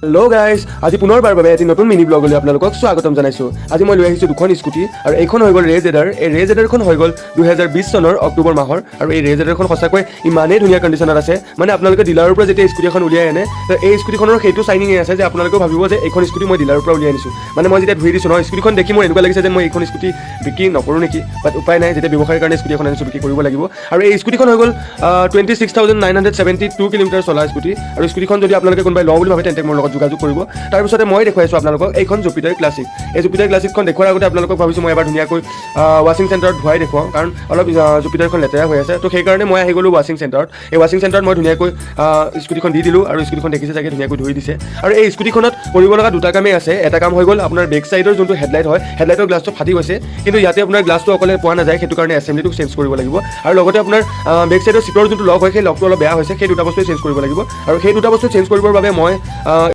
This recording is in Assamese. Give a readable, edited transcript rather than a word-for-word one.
হেল্ল' গাইজ, আজি পুনৰবাৰ বাবে এটি নতুন মিনি ব্লগলৈ আপোনালোকক স্বাগতম জনাইছোঁ। আজি মই লৈ আহিছোঁ দুখন স্কুটি আৰু এইখন হৈ গ'ল ৰেজেডাৰ। এই ৰেজেডাৰখন হৈ গ'ল 2020 চনৰ অক্টোবৰ মাহৰ আৰু এই ৰেজেডাৰখন সঁচাকৈ ইমানেই ধুনীয়া কণ্ডিশ্যনত আছে। মানে আপোনালোকে ডিলাৰৰ পৰা যেতিয়া স্কুটি এখন উলিয়াই আনে, এই স্কুটিখনৰ সেইটো চাইনিঙে আছে যে আপোনালোকেও ভাবিব যে এইখন স্কুটি মই ডিলাৰৰ পৰা উলিয়াই আনিছোঁ। মানে মই যেতিয়া ধুই দিছোঁ নহয়, স্কুটিখন দেখি মোৰ এনেকুৱা লাগিছে যে মই এইখন স্কুটি বিক্ৰী নকৰোঁ নেকি, বাট উপায় নাই, যেতিয়া ব্যৱসায়ৰ কাৰণে স্কুটি এখন আনিছোঁ বিক্ৰী কৰিব লাগিব। আৰু এই স্কুটিখন হৈ গ'ল 26,972 কিলোমিটাৰ চলা স্কুটি। আৰু স্কুটিখন যদি আপোনালোকে কোনোবাই লওঁ বুলি ভাবে তেন্তে মোৰ লগত যোগাযোগ কৰিব। তাৰপিছতে মই দেখুৱাইছোঁ আপোনালোকক এইখন জুপিটাৰ ক্লাছিক। এই জুপিটাৰ ক্লাছিকখন দেখুৱাৰ আগতে আপোনালোকক ভাবিছোঁ মই এবাৰ ধুনীয়াকৈ ৱাশ্বিং চেণ্টাৰত ধুৱাই দেখুৱাওঁ, কাৰণ অলপ জুপিটাৰখন লেতেৰা হৈ আছে। তো সেইকাৰণে মই আহি গ'লোঁ ৱাশ্বিং চেণ্টাৰত। এই ৱাশ্বিং চেণ্টাৰত মই ধুনীয়াকৈ স্কুটিখন দি দিলোঁ আৰু স্কুটিখন দেখিছে চাগে ধুনীয়াকৈ ধুই দিছে। আৰু এই স্কুটিখনত কৰিব লগা দুটা কামেই আছে। এটা কাম হৈ গ'ল আপোনাৰ বেক চাইডৰ যোনটো হেডলাইট হয়, হেডলাইটৰ গ্লাছটো ফাটি গৈছে, কিন্তু ইয়াতে আপোনাৰ গ্লাছটো অকলে পোৱা নাযায়, সেইটো কাৰণে এছেম্বলিটো চেঞ্জ কৰিব লাগিব। আৰু লগতে আপোনাৰ বেক চাইডৰ চিটৰ যোনটো লক হয়, সেই লকটো অলপ বেয়া হৈছে, সেই দুটা বস্তুৱে চেঞ্জ কৰিব লাগিব। আৰু সেই দুটা বস্তু চেঞ্জ কৰিবৰ বাবে মই